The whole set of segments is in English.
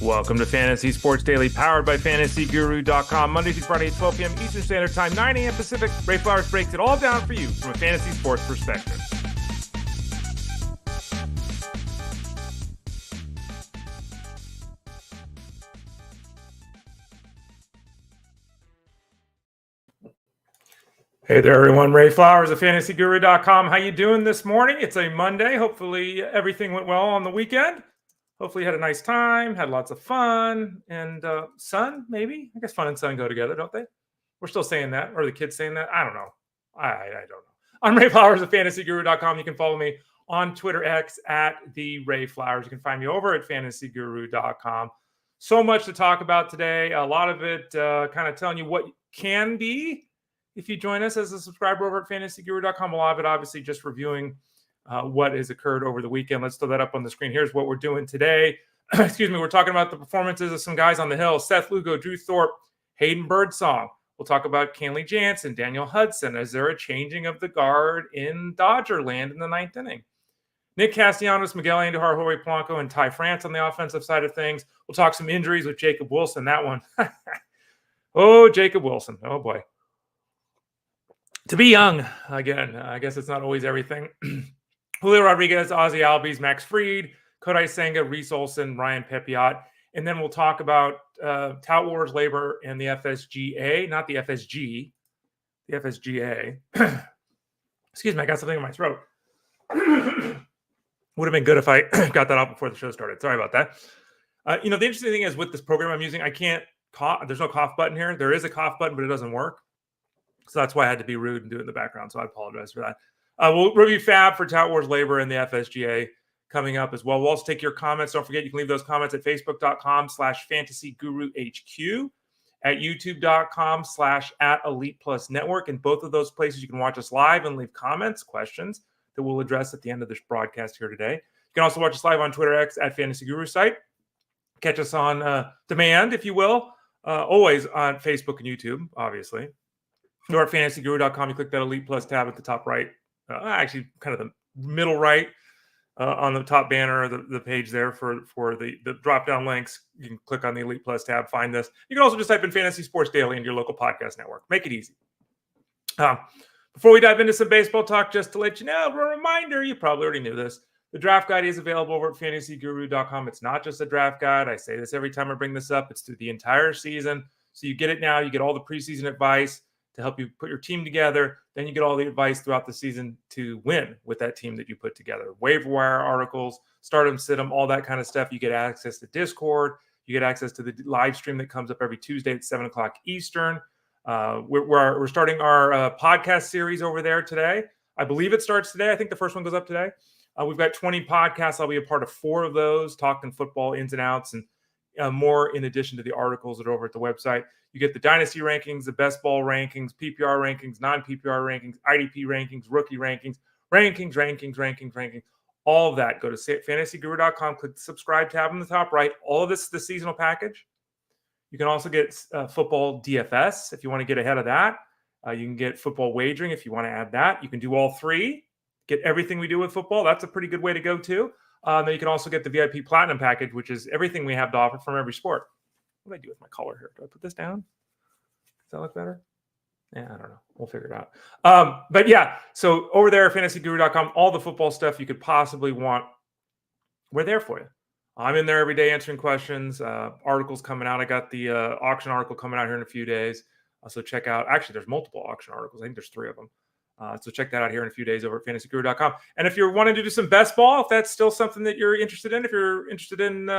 Welcome to Fantasy Sports Daily, powered by FantasyGuru.com. Monday through Friday, 12 p.m. Eastern Standard Time, 9 a.m. Pacific. Ray Flowers breaks it all down for you from a fantasy sports perspective. Hey there, everyone. Ray Flowers of FantasyGuru.com. How you doing this morning? It's a Monday. Hopefully everything went well on the weekend. Hopefully you had a nice time, had lots of fun, and sun, maybe? I guess fun and sun go together, don't they? We're still saying that, or the kids saying that? I don't know. I don't know. I'm Ray Flowers of FantasyGuru.com. You can follow me on Twitter X at the Ray Flowers. You can find me over at FantasyGuru.com. So much to talk about today. A lot of it kind of telling you what can be if you join us as a subscriber over at FantasyGuru.com. A lot of it obviously just reviewing what has occurred over the weekend. Let's throw that up on the screen. Here's what we're doing today. Excuse me. We're talking about the performances of some guys on the hill: Seth, Lugo, Drew, Thorpe, Hayden, Birdsong. We'll talk about Kenley, Jansen, Daniel Hudson. Is there a changing of the guard in Dodger land in the ninth inning? Nick Castellanos, Miguel, Andujar, Jorge, Polanco, and Ty France on the offensive side of things. We'll talk some injuries with Jacob Wilson. That one. Oh, Jacob Wilson. Oh, boy. To be young, again, I guess it's not always everything. Julio Rodriguez, Ozzie, Albies, Max Fried, Kodai, Senga, Reese, Olson, Ryan Pepiot. And then we'll talk about Tout Wars, LABR, and the FSGA, not the FSG, the FSGA. Excuse me, I got something in my throat. Would have been good if I got that out before the show started. Sorry about that. The interesting thing is with this program I'm using, I can't cough. There's no cough button here. There is a cough button, but it doesn't work. So that's why I had to be rude and do it in the background. So I apologize for that. We'll review FAAB for Tout Wars, LABR, and the FSGA coming up as well. We'll also take your comments. Don't forget, you can leave those comments at facebook.com/fantasyguruhq, at youtube.com/@eliteplusnetwork. In both of those places, you can watch us live and leave comments, questions that we'll address at the end of this broadcast here today. You can also watch us live on Twitter X at Fantasy Guru site. Catch us on demand, if you will, always on Facebook and YouTube, obviously. Or at fantasyguru.com, you click that Elite Plus tab at the top right, actually kind of the middle right on the top banner of the page there for the drop-down links. You can click on the Elite Plus tab, find this. You can also just type in Fantasy Sports Daily into your local podcast network. Make it easy. Before we dive into some baseball talk, just to let you know, a reminder, you probably already knew this, the draft guide is available over at fantasyguru.com. It's not just a draft guide. I say this every time I bring this up. It's through the entire season. So you get it now. You get all the preseason advice to help you put your team together. Then you get all the advice throughout the season to win with that team that you put together. Waiver wire articles, start them, sit them, all that kind of stuff. You get access to Discord. You get access to the live stream that comes up every Tuesday at 7 o'clock Eastern. We're starting our podcast series over there today. I believe it starts today. I think the first one goes up today. We've got 20 podcasts. I'll be a part of 4 of those, talking football ins and outs and more in addition to the articles that are over at the website. You get the dynasty rankings, the best ball rankings, PPR rankings, non-PPR rankings, IDP rankings, rookie rankings, rankings. All of that. Go to fantasyguru.com, click the subscribe tab on the top right. All of this is the seasonal package. You can also get football DFS if you want to get ahead of that. You can get football wagering if you want to add that. You can do all 3. Get everything we do with football. That's a pretty good way to go too. Then you can also get the VIP Platinum package, which is everything we have to offer from every sport. What do I do with my collar here? Do I put this down? Does that look better? Yeah, I don't know. We'll figure it out. But yeah, so over there at fantasyguru.com, all the football stuff you could possibly want, we're there for you. I'm in there every day answering questions, articles coming out. I got the auction article coming out here in a few days. So check out, actually, there's multiple auction articles. I think there's 3 of them. So check that out here in a few days over at fantasyguru.com. And if you're wanting to do some best ball, if that's still something that you're interested in, if you're interested in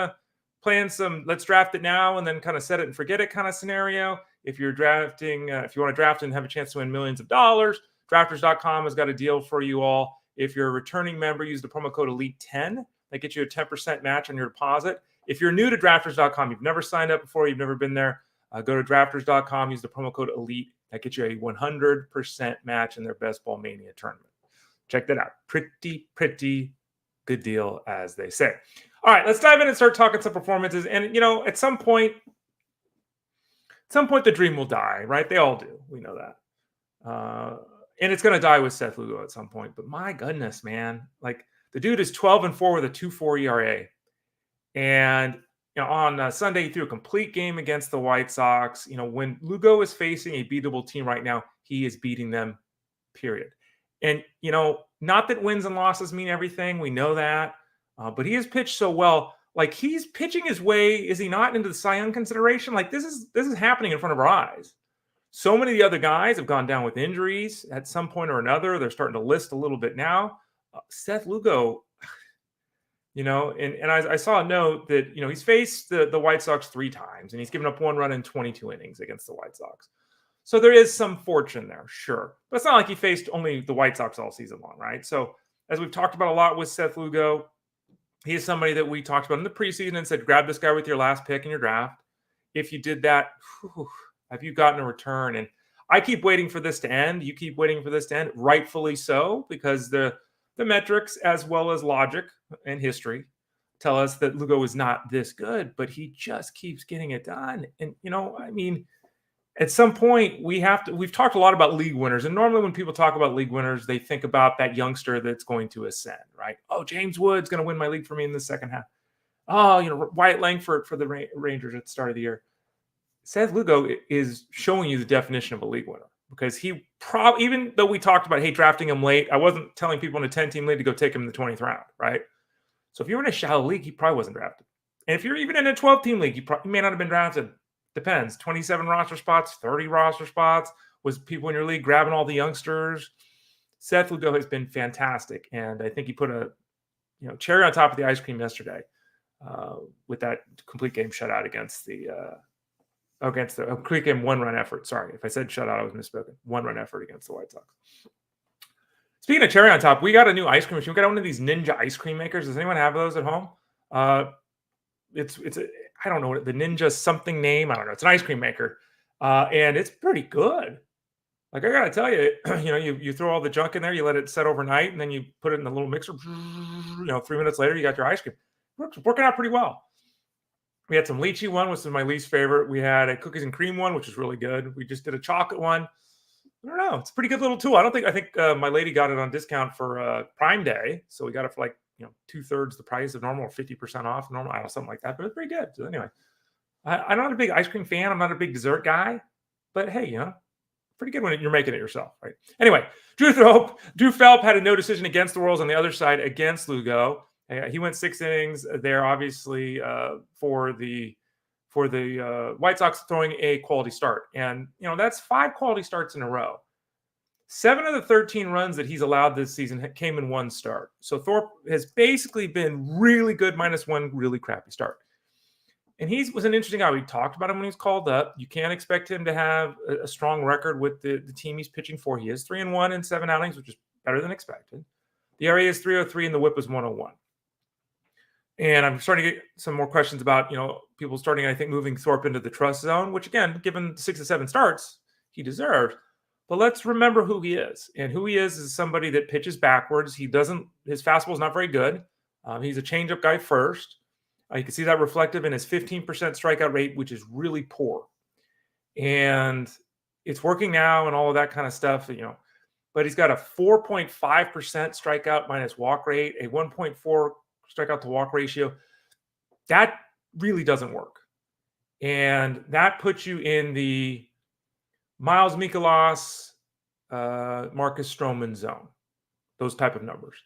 playing some let's draft it now and then kind of set it and forget it kind of scenario, if you're drafting, if you want to draft and have a chance to win millions of dollars, drafters.com has got a deal for you all. If you're a returning member, use the promo code ELITE10. That gets you a 10% match on your deposit. If you're new to drafters.com, you've never signed up before, you've never been there, go to drafters.com, use the promo code ELITE. That gets you a 100% match in their Best Ball Mania tournament. Check that out. Pretty good deal, as they say. All right, let's dive in and start talking some performances. And, at some point, the dream will die, right? They all do. We know that. And it's going to die with Seth Lugo at some point. But my goodness, man. Like, the dude is 12-4 with a 2.4 ERA. And on Sunday, he threw a complete game against the White Sox. When Lugo is facing a beatable team right now, he is beating them, period. And, not that wins and losses mean everything. We know that. But he has pitched so well. Like, he's pitching his way, is he not, into the Cy Young consideration? Like, this is happening in front of our eyes. So many of the other guys have gone down with injuries at some point or another. They're starting to list a little bit now. Seth Lugo, and I saw a note that, he's faced the White Sox 3 times, and he's given up 1 run in 22 innings against the White Sox. So there is some fortune there, sure. But it's not like he faced only the White Sox all season long, right? So as we've talked about a lot with Seth Lugo, he is somebody that we talked about in the preseason and said, grab this guy with your last pick in your draft. If you did that, have you gotten a return? And I keep waiting for this to end. You keep waiting for this to end, rightfully so, because the metrics as well as logic and history tell us that Lugo is not this good, but he just keeps getting it done. And, at some point we've talked a lot about league winners. And normally when people talk about league winners, they think about that youngster that's going to ascend, right? Oh, James Wood's going to win my league for me in the second half. Oh, Wyatt Langford for the Rangers at the start of the year. Seth Lugo is showing you the definition of a league winner, because he even though we talked about, hey, drafting him late, I wasn't telling people in a 10-team league to go take him in the 20th round, right? So if you're in a shallow league, he probably wasn't drafted. And if you're even in a 12-team league, he may not have been drafted. Depends. 27 roster spots, 30 roster spots. Was people in your league grabbing all the youngsters? Seth Lugo has been fantastic, and I think he put a cherry on top of the ice cream yesterday with that complete game shutout against the complete game 1-run effort. Sorry, if I said shutout, I was misspoken. 1-run effort against the White Sox. Speaking of cherry on top, we got a new ice cream machine. We got one of these Ninja ice cream makers. Does anyone have those at home? I don't know the Ninja something name. I don't know. It's an ice cream maker, and it's pretty good. Like, I gotta tell you, you throw all the junk in there, you let it set overnight, and then you put it in a little mixer. 3 minutes later, you got your ice cream. Working out pretty well. We had some lychee one, which is my least favorite. We had a cookies and cream one, which is really good. We just did a chocolate one. I don't know. It's a pretty good little tool. I think my lady got it on discount for Prime Day, so we got it for like 2/3 the price of normal, or 50% off normal. I don't know, something like that. But it's pretty good. So anyway, I'm not a big ice cream fan. I'm not a big dessert guy. But hey, pretty good when you're making it yourself, right? Anyway, Drew Phelps had a no decision against the Royals on the other side against Lugo. He went 6 innings there, obviously, for the White Sox, throwing a quality start. And, that's 5 quality starts in a row. 7 of the 13 runs that he's allowed this season came in 1 start. So Thorpe has basically been really good minus 1 really crappy start. And he was an interesting guy. We talked about him when he was called up. You can't expect him to have a strong record with the team he's pitching for. He is 3-1 in 7 outings, which is better than expected. The ERA is 3.03 and the WHIP is 101. And I'm starting to get some more questions about, people starting, I think, moving Thorpe into the trust zone, which, again, given 6 to 7 starts, he deserved. But let's remember who he is. And who he is somebody that pitches backwards. His fastball is not very good. He's a changeup guy first. You can see that reflective in his 15% strikeout rate, which is really poor. And it's working now and all of that kind of stuff, But he's got a 4.5% strikeout minus walk rate, a 1.4 strikeout to walk ratio. That really doesn't work. And that puts you in the Miles Mikolas, Marcus Stroman zone, those type of numbers.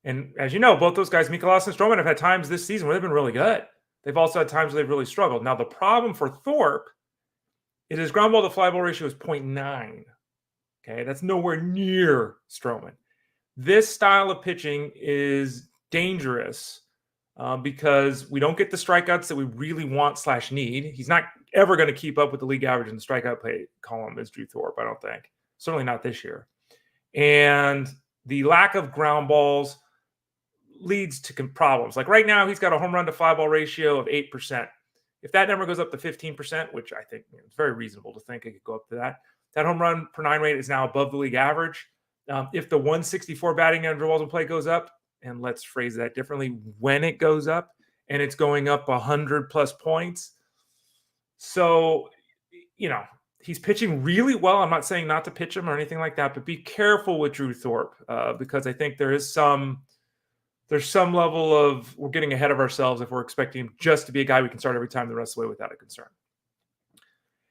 And as you know, both those guys, Mikolas and Stroman, have had times this season where they've been really good. They've also had times where they've really struggled. Now, the problem for Thorpe is his ground ball to fly ball ratio is 0.9. Okay, that's nowhere near Stroman. This style of pitching is dangerous because we don't get the strikeouts that we really want/need. He's not ever going to keep up with the league average in the strikeout play column as Drew Thorpe, I don't think. Certainly not this year. And the lack of ground balls leads to problems. Like right now, he's got a home run to fly ball ratio of 8%. If that number goes up to 15%, which I think it's very reasonable to think it could go up to that home run per 9 rate is now above the league average. If the 164 batting average balls in play goes up, and let's phrase that differently, when it goes up and it's going up 100 plus points. So, he's pitching really well. I'm not saying not to pitch him or anything like that, but be careful with Drew Thorpe because I think there is some there's some level of we're getting ahead of ourselves if we're expecting him just to be a guy we can start every time the rest of the way without a concern.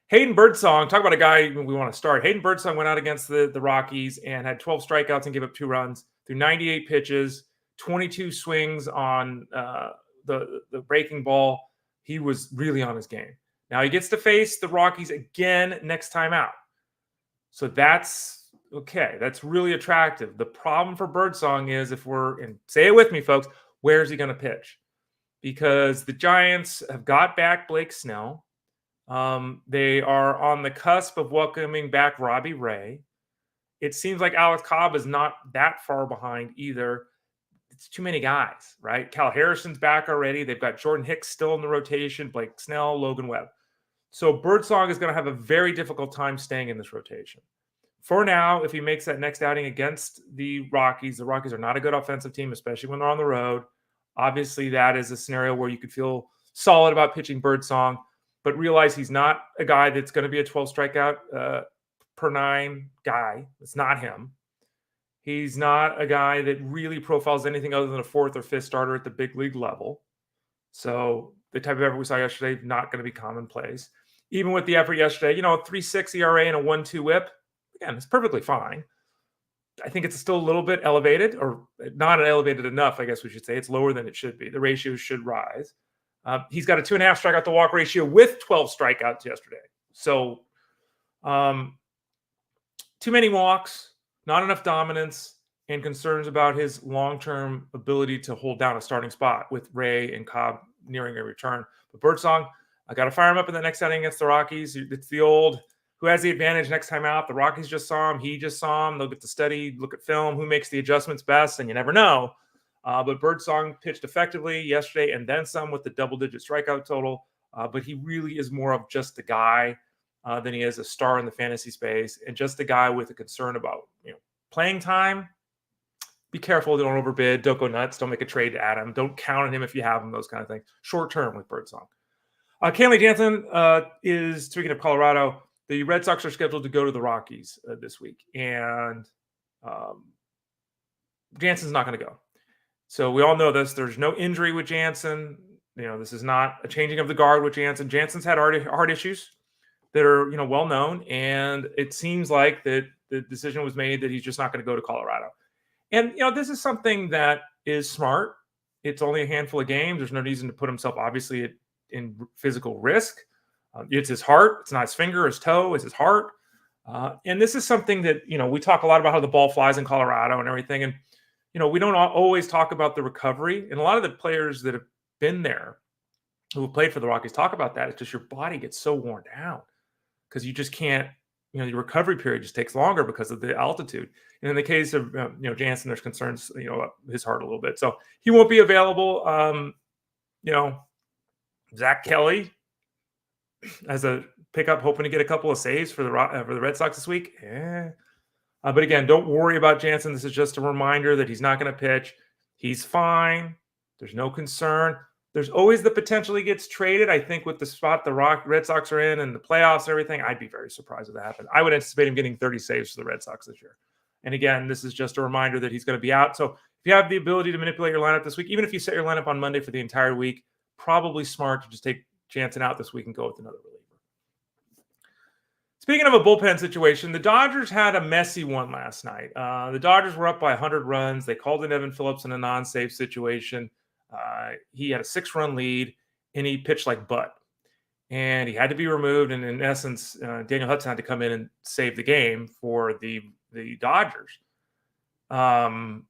Hayden Birdsong, talk about a guy we want to start. Hayden Birdsong went out against the Rockies and had 12 strikeouts and gave up 2 runs through 98 pitches, 22 swings on the breaking ball. He was really on his game. Now he gets to face the Rockies again next time out. So that's okay. That's really attractive. The problem for Birdsong is and say it with me, folks, where is he going to pitch? Because the Giants have got back Blake Snell. They are on the cusp of welcoming back Robbie Ray. It seems like Alex Cobb is not that far behind either. It's too many guys, right? Cal Harrison's back already. They've got Jordan Hicks still in the rotation, Blake Snell, Logan Webb. So Birdsong is going to have a very difficult time staying in this rotation. For now, if he makes that next outing against the Rockies are not a good offensive team, especially when they're on the road. Obviously, that is a scenario where you could feel solid about pitching Birdsong, but realize he's not a guy that's going to be a 12 strikeout per 9 guy. It's not him. He's not a guy that really profiles anything other than a 4th or 5th starter at the big league level. So the type of effort we saw yesterday, not going to be commonplace. Even with the effort yesterday, 3.6 ERA and a 1.2 WHIP, again, it's perfectly fine. I think it's still a little bit elevated, or not elevated enough, I guess we should say. It's lower than it should be. The ratios should rise. He's got a 2.5 strikeout to walk ratio with 12 strikeouts yesterday. So too many walks, not enough dominance, and concerns about his long-term ability to hold down a starting spot with Ray and Cobb nearing a return. But Birdsong, I got to fire him up in the next outing against the Rockies. It's the old, who has the advantage next time out? The Rockies just saw him. He just saw him. They'll get to study, look at film, who makes the adjustments best, and you never know. But Birdsong pitched effectively yesterday and then some with the double-digit strikeout total. But he really is more of just a guy than he is a star in the fantasy space, and just a guy with a concern about playing time. Be careful, don't overbid, don't go nuts, don't make a trade to add him, don't count on him if you have him, those kind of things. Short term with Birdsong. Kenley Jansen is, speaking of Colorado, the Red Sox are scheduled to go to the Rockies this week, and Jansen's not going to go. So we all know this. There's no injury with Jansen. This is not a changing of the guard with Jansen. Jansen's had heart issues that are, well known, and it seems like that the decision was made that he's just not going to go to Colorado. And this is something that is smart. It's only a handful of games. There's no reason to put himself obviously in physical risk. It's his heart. It's not his finger, his toe. It's his heart. And this is something that we talk a lot about how the ball flies in Colorado and everything. And we don't always talk about the recovery. And a lot of the players that have been there, who have played for the Rockies, talk about that. It's just your body gets so worn down because you just can't. Your recovery period just takes longer because of the altitude. And in the case of Jansen, there's concerns his heart a little bit, so he won't be available. Zach Kelly as a pickup, hoping to get a couple of saves for the Red Sox this week. But again, don't worry about Jansen. This is just a reminder that he's not going to pitch. He's fine. There's no concern. There's always the potential he gets traded. I think with the spot the Red Sox are in and the playoffs and everything, I'd be very surprised if that happened. I would anticipate him getting 30 saves for the Red Sox this year. And again, this is just a reminder that he's going to be out. So if you have the ability to manipulate your lineup this week, even if you set your lineup on Monday for the entire week, probably smart to just take Jansen out this week and go with another reliever. Speaking of a bullpen situation, the Dodgers had a messy one last night. The Dodgers were up by 100 runs. They called in Evan Phillips in a non-save situation. He had a 6-run lead, and he pitched like butt. And he had to be removed. And in essence, Daniel Hudson had to come in and save the game for the Dodgers. And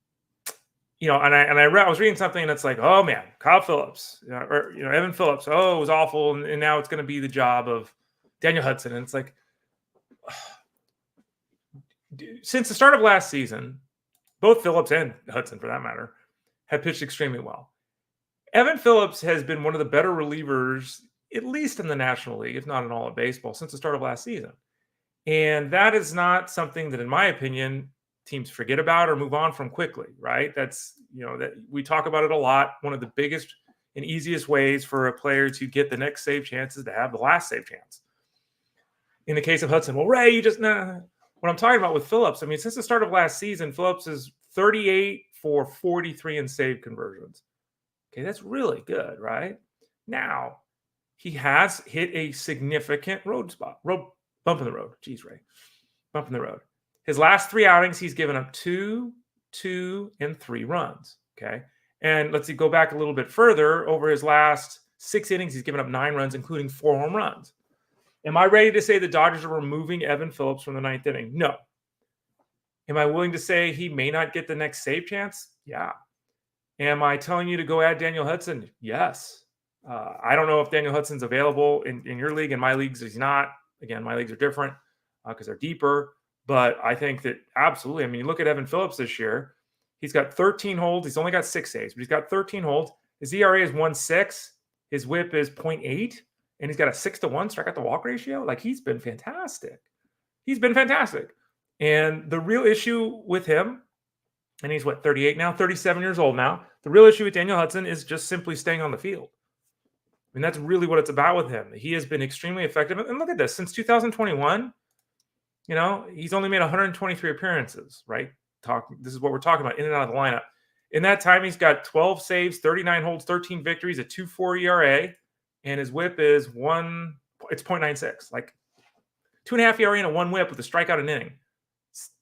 I was reading something, and it's like, oh man, Kyle Phillips, or Evan Phillips. Oh, it was awful, and now it's going to be the job of Daniel Hudson. And it's like, since the start of last season, both Phillips and Hudson, for that matter, have pitched extremely well. Evan Phillips has been one of the better relievers, at least in the National League, if not in all of baseball, since the start of last season. And that is not something that, in my opinion, teams forget about or move on from quickly, right? That's, that we talk about it a lot. One of the biggest and easiest ways for a player to get the next save chance is to have the last save chance. In the case of Hudson, well, Ray, you just, nah. What I'm talking about with Phillips, I mean, since the start of last season, Phillips is 38, for 43 in save conversions. Okay, that's really good, right? Now, he has hit a significant bump in the road. Geez, Ray. Bump in the road. His last 3 outings, he's given up 2, 2, and 3 runs. Okay. And let's see, go back a little bit further. Over his last 6 innings, he's given up 9 runs, including 4 home runs. Am I ready to say the Dodgers are removing Evan Phillips from the 9th inning? No. Am I willing to say he may not get the next save chance? Yeah. Am I telling you to go add Daniel Hudson? Yes. I don't know if Daniel Hudson's available in your league. In my leagues, he's not. Again, my leagues are different because they're deeper. But I think that absolutely. I mean, you look at Evan Phillips this year. He's got 13 holds. He's only got 6 saves, but he's got 13 holds. His ERA is 1.6. His WHIP is 0.8. And he's got a 6-to-1 strikeout to walk ratio. Like, he's been fantastic. He's been fantastic. And the real issue with him, and he's 38 now, 37 years old now. The real issue with Daniel Hudson is just simply staying on the field. I mean, that's really what it's about with him. He has been extremely effective. And look at this. Since 2021, he's only made 123 appearances, right? This is what we're talking about, in and out of the lineup. In that time, he's got 12 saves, 39 holds, 13 victories, a 2.4 ERA, and his WHIP is 0.96. Like 2.5 ERA and a 1 WHIP with a strikeout an inning.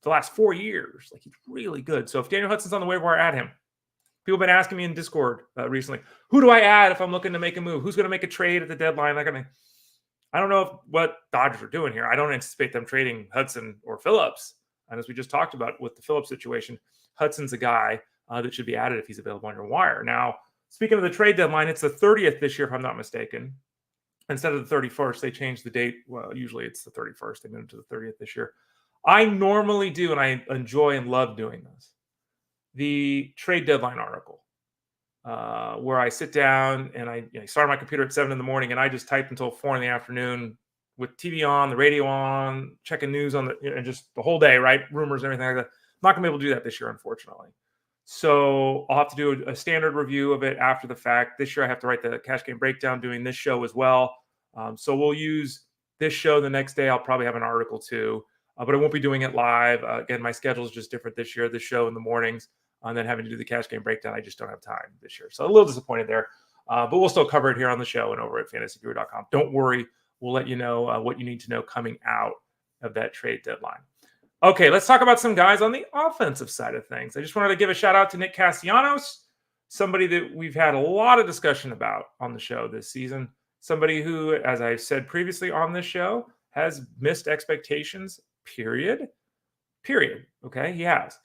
The last 4 years. Like, he's really good. So if Daniel Hudson's on the waiver wire, add him. People have been asking me in Discord recently, who do I add if I'm looking to make a move? Who's going to make a trade at the deadline? I don't know what Dodgers are doing here. I don't anticipate them trading Hudson or Phillips. And as we just talked about with the Phillips situation, Hudson's a guy that should be added if he's available on your wire. Now, speaking of the trade deadline, it's the 30th this year, if I'm not mistaken. Instead of the 31st, they changed the date. Well, usually it's the 31st. They moved to the 30th this year. I normally do, and I enjoy and love doing this, the trade deadline article, where I sit down and I start my computer at 7 in the morning and I just type until 4 in the afternoon with TV on, the radio on, checking news on and just the whole day, right? Rumors and everything like that. I'm not going to be able to do that this year, unfortunately. So I'll have to do a standard review of it after the fact. This year I have to write the cash game breakdown doing this show as well. So we'll use this show the next day. I'll probably have an article too. But I won't be doing it live. Again, my schedule is just different this year. This show in the mornings, and then having to do the cash game breakdown, I just don't have time this year. So a little disappointed there. But we'll still cover it here on the show and over at fantasyguru.com. Don't worry. We'll let you know what you need to know coming out of that trade deadline. Okay, let's talk about some guys on the offensive side of things. I just wanted to give a shout out to Nick Castellanos, somebody that we've had a lot of discussion about on the show this season. Somebody who, as I've said previously on this show, has missed expectations. Period. Okay, he has.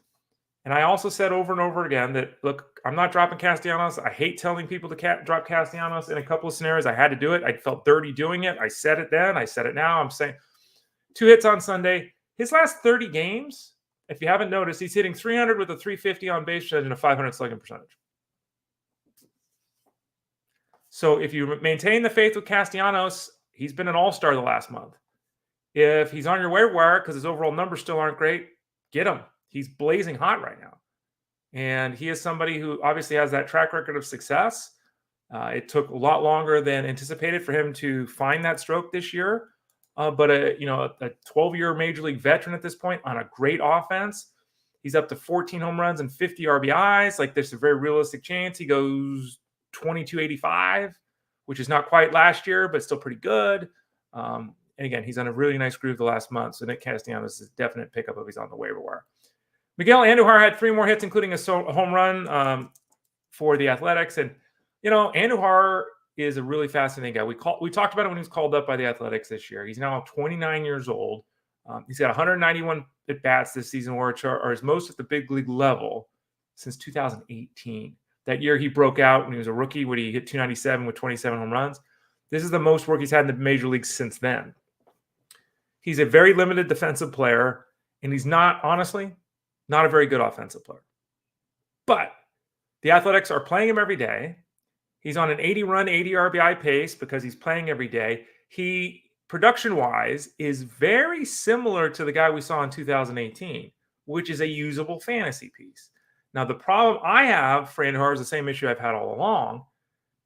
And I also said over and over again that, look, I'm not dropping Castellanos. I hate telling people to drop Castellanos. In a couple of scenarios, I had to do it. I felt dirty doing it. I said it then. I said it now. I'm saying 2 hits on Sunday. His last 30 games, if you haven't noticed, he's hitting 300 with a 350 on base and a 500 slugging percentage. So if you maintain the faith with Castellanos, he's been an all-star the last month. If he's on your waiver wire because his overall numbers still aren't great, get him. He's blazing hot right now. And he is somebody who obviously has that track record of success. It took a lot longer than anticipated for him to find that stroke this year. But a 12-year major league veteran at this point on a great offense. He's up to 14 home runs and 50 RBIs. Like, there's a very realistic chance he goes 22.85, which is not quite last year, but still pretty good. And again, he's on a really nice groove the last month. So Nick Castellanos is a definite pickup if he's on the waiver wire. Miguel Andujar had 3 more hits, including a home run for the Athletics. And, Andujar is a really fascinating guy. We talked about it when he was called up by the Athletics this year. He's now 29 years old. He's got 191 at-bats this season, which are his most at the big league level since 2018. That year he broke out when he was a rookie, when he hit 297 with 27 home runs. This is the most work he's had in the major leagues since then. He's a very limited defensive player, and he's not a very good offensive player. But the Athletics are playing him every day. He's on an 80-run, 80 RBI pace because he's playing every day. He, production-wise, is very similar to the guy we saw in 2018, which is a usable fantasy piece. Now, the problem I have for Andujar is the same issue I've had all along.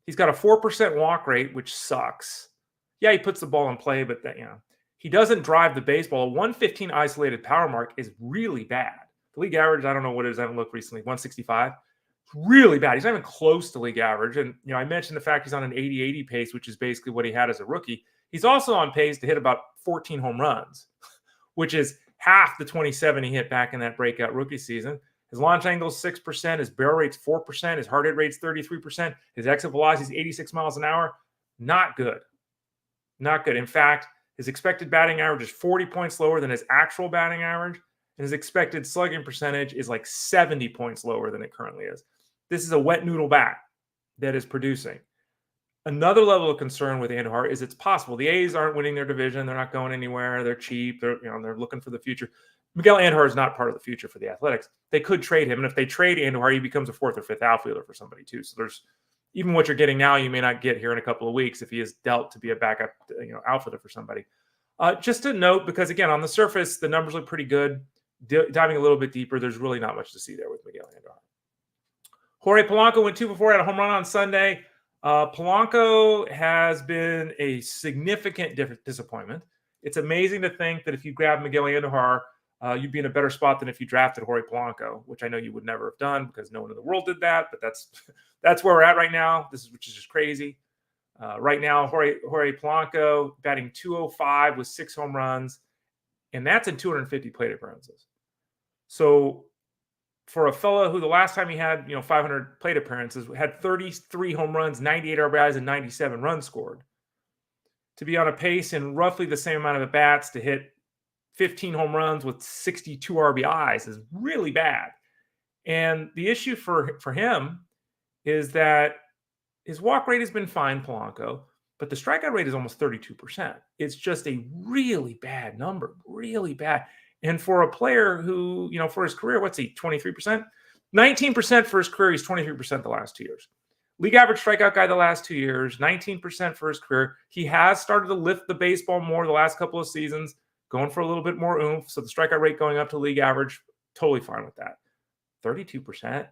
He's got a 4% walk rate, which sucks. Yeah, he puts the ball in play, but he doesn't drive the baseball. A 115 isolated power mark is really bad. The league average, I don't know what it is. I haven't looked recently. 165. Really bad. He's not even close to league average. And, I mentioned the fact he's on an 80-80 pace, which is basically what he had as a rookie. He's also on pace to hit about 14 home runs, which is half the 27 he hit back in that breakout rookie season. His launch angle is 6%. His barrel rate's 4%. His hard hit rate's 33%. His exit velocity is 86 miles an hour. Not good. Not good. In fact, his expected batting average is 40 points lower than his actual batting average. And his expected slugging percentage is like 70 points lower than it currently is. This is a wet noodle bat that is producing. Another level of concern with Andujar is it's possible. The A's aren't winning their division. They're not going anywhere. They're cheap. They're looking for the future. Miguel Andujar is not part of the future for the Athletics. They could trade him. And if they trade Andujar, he becomes a 4th or 5th outfielder for somebody too. So there's even what you're getting now, you may not get here in a couple of weeks if he is dealt to be a backup outfielder for somebody. Just to note, because again, on the surface, the numbers look pretty good. Diving a little bit deeper, there's really not much to see there with Miguel Andujar. Jorge Polanco went 2 before, had a home run on Sunday. Polanco has been a significant disappointment. It's amazing to think that if you grab Miguel Andujar, you'd be in a better spot than if you drafted Jorge Polanco, which I know you would never have done because no one in the world did that. But that's where we're at right now. Which is just crazy. Right now, Jorge Polanco batting .205 with 6 home runs, and that's in 250 plate appearances. So for a fellow who the last time he had 500 plate appearances had 33 home runs, 98 RBIs, and 97 runs scored, to be on a pace in roughly the same amount of at bats to hit 15 home runs with 62 RBIs is really bad. And the issue for him is that his walk rate has been fine, Polanco, but the strikeout rate is almost 32%. It's just a really bad number, really bad. And for a player who, for his career, what's he, 23%? 19% for his career. He's 23% the last 2 years. League average strikeout guy the last 2 years, 19% for his career. He has started to lift the baseball more the last couple of seasons, going for a little bit more oomph. So the strikeout rate going up to league average, totally fine with that. 32%. I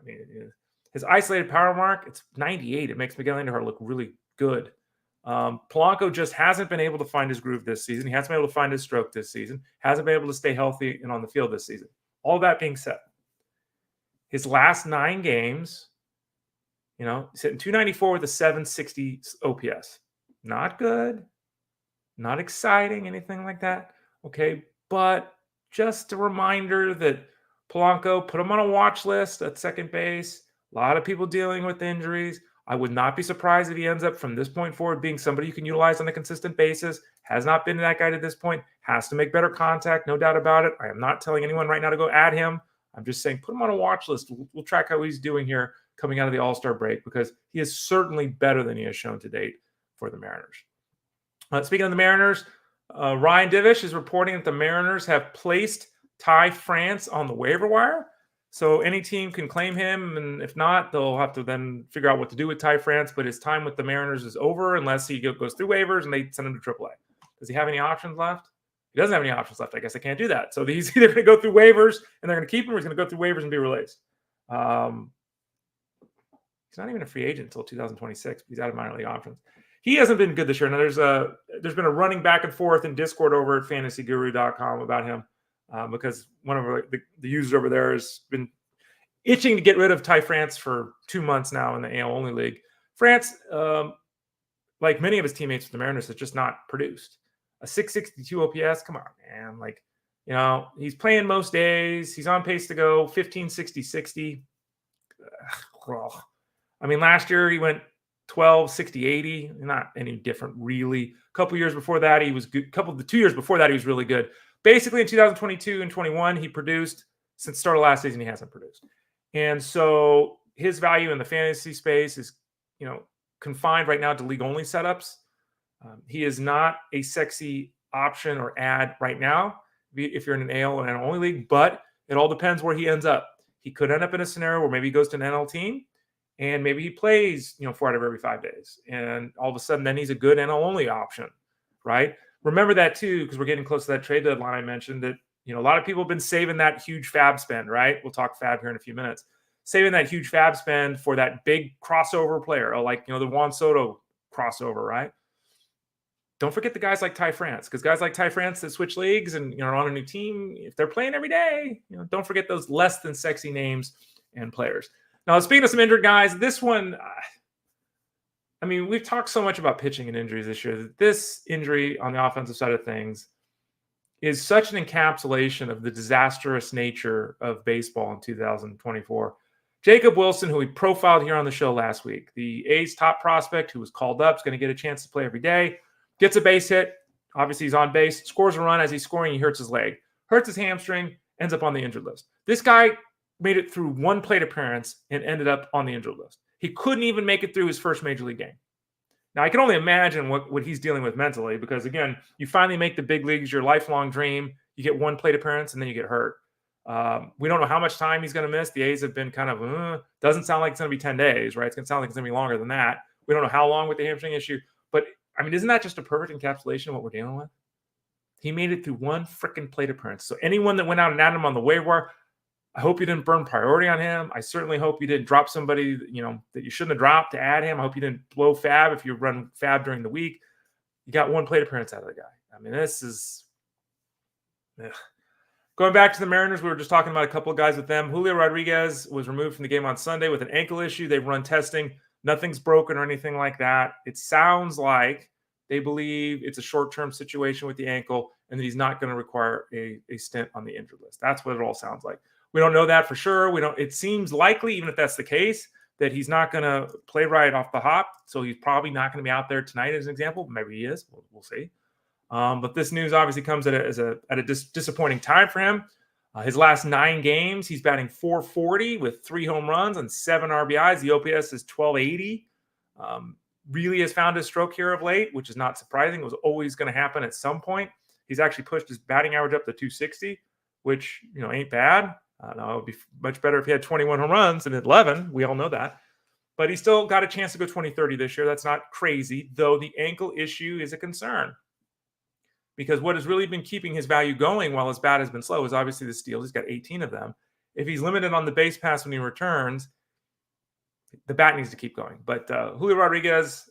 mean, his isolated power mark, it's 98. It makes Miguel Andujar look really good. Polanco just hasn't been able to find his groove this season. He hasn't been able to find his stroke this season. Hasn't been able to stay healthy and on the field this season. All that being said, his last 9 games, he's hitting .294 with a 760 OPS. Not good. Not exciting, anything like that. Okay, but just a reminder that Polanco, put him on a watch list at second base. A lot of people dealing with injuries. I would not be surprised if he ends up from this point forward being somebody you can utilize on a consistent basis. Has not been that guy to this point. Has to make better contact, no doubt about it. I am not telling anyone right now to go add him. I'm just saying put him on a watch list. We'll track how he's doing here coming out of the All-Star break because he is certainly better than he has shown to date for the Mariners. Speaking of the Mariners, Ryan Divish is reporting that the Mariners have placed Ty France on the waiver wire. So any team can claim him, and if not, they'll have to then figure out what to do with Ty France. But his time with the Mariners is over unless he goes through waivers and they send him to AAA. Does he have any options left? He doesn't have any options left. I guess I can't do that. So he's either going to go through waivers and they're going to keep him, or he's going to go through waivers and be released. He's not even a free agent until 2026. He's out of minor league options. He hasn't been good this year. Now there's been a running back and forth in Discord over at fantasyguru.com about him. Because one of the users over there has been itching to get rid of Ty France for 2 months now in the AL only league. France, like many of his teammates with the Mariners, has just not produced. A 662 OPS, come on, man. He's playing most days. He's on pace to go 15, 60, 60. I mean, last year he went 12, 60, 80. Not any different, really. A couple years before that, he was good. 2 years before that, he was really good. Basically, in 2022 and 21, he produced. Since the start of last season, he hasn't produced. And so his value in the fantasy space is, confined right now to league-only setups. He is not a sexy option or add right now if you're in an AL or an NL only league, but it all depends where he ends up. He could end up in a scenario where maybe he goes to an NL team and maybe he plays, 4 out of every 5 days. And all of a sudden, then he's a good NL only option, right? Remember that too, because we're getting close to that trade deadline. I mentioned that, a lot of people have been saving that huge FAAB spend, right? We'll talk FAAB here in a few minutes. Saving that huge FAAB spend for that big crossover player, like, the Juan Soto crossover, right? don't forget the guys like Ty France, because guys like Ty France that switch leagues and are on a new team, if they're playing every day, don't forget those less than sexy names and players. Now, speaking of some injured guys, this one, I mean, we've talked so much about pitching and injuries this year that this injury on the offensive side of things is such an encapsulation of the disastrous nature of baseball in 2024. Jacob Wilson, who we profiled here on the show last week, the A's top prospect who was called up, is going to get a chance to play every day. Gets a base hit. Obviously, he's on base. Scores a run. As he's scoring, he hurts his leg. Hurts his hamstring. Ends up on the injured list. This guy made it through one plate appearance and ended up on the injured list. He couldn't even make it through his first major league game. Now, I can only imagine what he's dealing with mentally because, again, you finally make the big leagues your lifelong dream. You get one plate appearance, and then you get hurt. We don't know how much time he's going to miss. The A's have been kind of, doesn't sound like it's going to be 10 days, right? It's going to sound like it's going to be longer than that. We don't know how long with the hamstring issue. But, I mean, isn't that just a perfect encapsulation of what we're dealing with? He made it through one freaking plate appearance. So anyone that went out and added him on the waiver wire, I hope you didn't burn priority on him. I certainly hope you didn't drop somebody, that you shouldn't have dropped to add him. I hope you didn't blow FAAB if you run FAAB during the week. You got one plate appearance out of the guy. I mean, this is... Ugh. Going back to the Mariners, we were just talking about a couple of guys with them. Julio Rodriguez was removed from the game on Sunday with an ankle issue. They've run testing. Nothing's broken or anything like that. It sounds like they believe it's a short-term situation with the ankle and that he's not going to require a stint on the injured list. That's what it all sounds like. We don't know that for sure. It seems likely, even if that's the case, that he's not going to play right off the hop. So he's probably not going to be out there tonight as an example. Maybe he is. We'll see. But this news obviously comes at a disappointing time for him. His last 9 games, he's batting .440 with 3 home runs and 7 RBIs. The OPS is 1280. Really has found his stroke here of late, which is not surprising. It was always going to happen at some point. He's actually pushed his batting average up to 260, which ain't bad. It would be much better if he had 21 home runs and 11. We all know that. But he still got a chance to go 20-30 this year. That's not crazy, though the ankle issue is a concern. Because what has really been keeping his value going while his bat has been slow is obviously the steals. He's got 18 of them. If he's limited on the base pass when he returns, the bat needs to keep going. But Julio Rodriguez,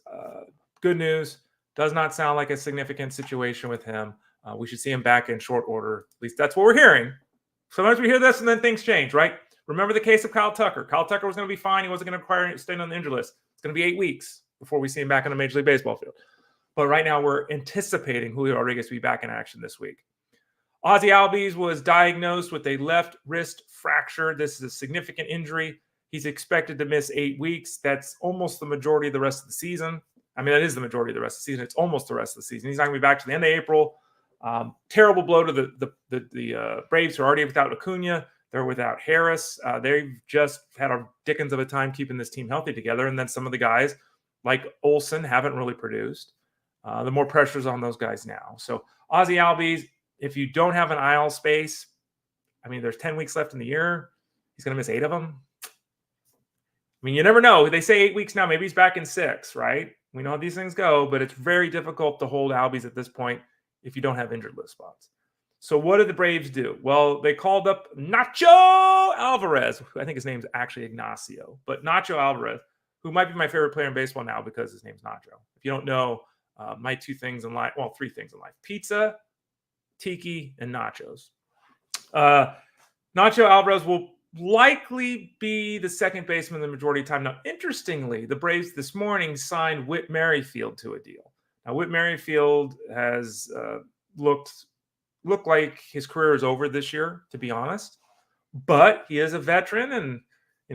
good news. Does not sound like a significant situation with him. We should see him back in short order. At least that's what we're hearing. Sometimes we hear this and then things change, right? Remember the case of Kyle Tucker. Kyle Tucker was going to be fine. He wasn't going to require a stint on the injured list. It's going to be 8 weeks before we see him back on a Major League Baseball field. But right now we're anticipating Julio Rodriguez to be back in action this week. Ozzie Albies was diagnosed with a left wrist fracture. This is a significant injury. He's expected to miss 8 weeks. That's almost the majority of the rest of the season. I mean, that is the majority of the rest of the season. It's almost the rest of the season. He's not going to be back to the end of April. Terrible blow to the Braves, who are already without Acuna. They're without Harris. They've just had a dickens of a time keeping this team healthy together. And then some of the guys like Olson haven't really produced. The more pressure's on those guys now. So Ozzie Albies, if you don't have an IL space, I mean, there's 10 weeks left in the year. He's going to miss 8 of them. I mean, you never know. They say 8 weeks now. Maybe he's back in 6, right? We know how these things go, but it's very difficult to hold Albies at this point if you don't have injured list spots. So what did the Braves do? Well, they called up Nacho Alvarez. I think his name's actually Ignacio, but Nacho Alvarez, who might be my favorite player in baseball now because his name's Nacho. If you don't know, my 2 things in life, well, 3 things in life: pizza, tiki, and nachos. Nacho Alvarez will likely be the second baseman the majority of the time. Now, interestingly, the Braves this morning signed Whit Merrifield to a deal. Now, Whit Merrifield has looked like his career is over this year, to be honest. But he is a veteran, and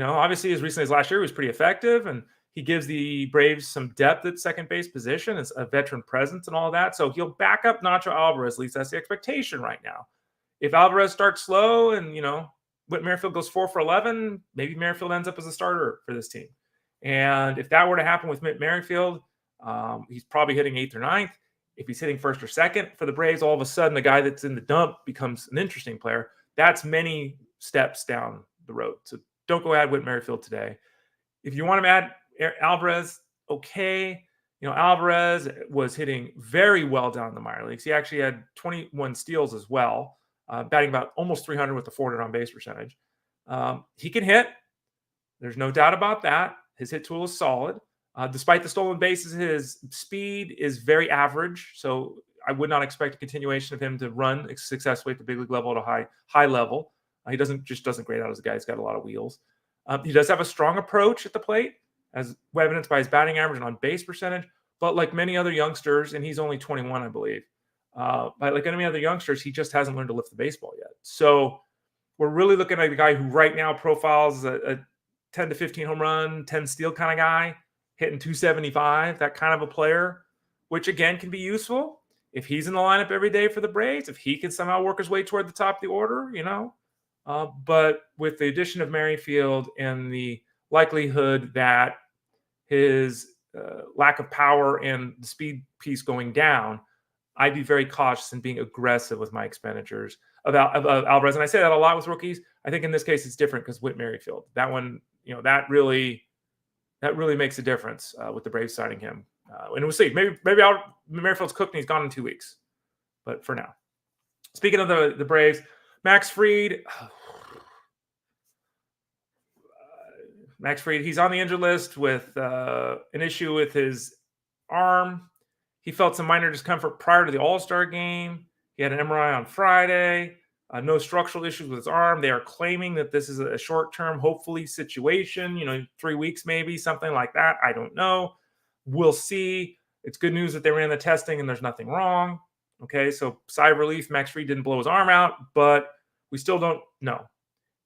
obviously as recently as last year, he was pretty effective, and he gives the Braves some depth at second base position. It's a veteran presence and all that. So he'll back up Nacho Alvarez. At least that's the expectation right now. If Alvarez starts slow and, Whit Merrifield goes 4 for 11, maybe Merrifield ends up as a starter for this team. And if that were to happen with Whit Merrifield, he's probably hitting 8th or 9th. If he's hitting 1st or 2nd for the Braves, all of a sudden the guy that's in the dump becomes an interesting player. That's many steps down the road. So don't go add Whit Merrifield today. If you want to add Alvarez, okay. Alvarez was hitting very well down in the minor leagues. He actually had 21 steals as well, batting about almost 300 with the 400 on base percentage. He can hit. There's no doubt about that. His hit tool is solid. Despite the stolen bases, his speed is very average. So I would not expect a continuation of him to run successfully at the big league level at a high level. He doesn't grade out as a guy. He's got a lot of wheels. He does have a strong approach at the plate, as evidenced by his batting average and on base percentage. But like many other youngsters, and he's only 21, I believe. But like any other youngsters, he just hasn't learned to lift the baseball yet. So we're really looking at a guy who right now profiles a 10 to 15 home run, 10 steal kind of guy, hitting 275, that kind of a player, which again can be useful if he's in the lineup every day for the Braves, if he can somehow work his way toward the top of the order, but with the addition of Merrifield and the likelihood that his lack of power and the speed piece going down, I'd be very cautious in being aggressive with my expenditures of Alvarez. And I say that a lot with rookies. I think in this case it's different because with Merrifield, that one, that really makes a difference with the Braves signing him. And we'll see. Maybe Merrifield's cooked and he's gone in 2 weeks. But for now, speaking of the Braves, Max Fried. Max Fried, he's on the injured list with an issue with his arm. He felt some minor discomfort prior to the All-Star game. He had an MRI on Friday. No structural issues with his arm. They are claiming that this is a short-term, hopefully, situation, 3 weeks maybe, something like that. I don't know. We'll see. It's good news that they ran the testing and there's nothing wrong. Okay, so sigh of relief. Max Fried didn't blow his arm out, but we still don't know.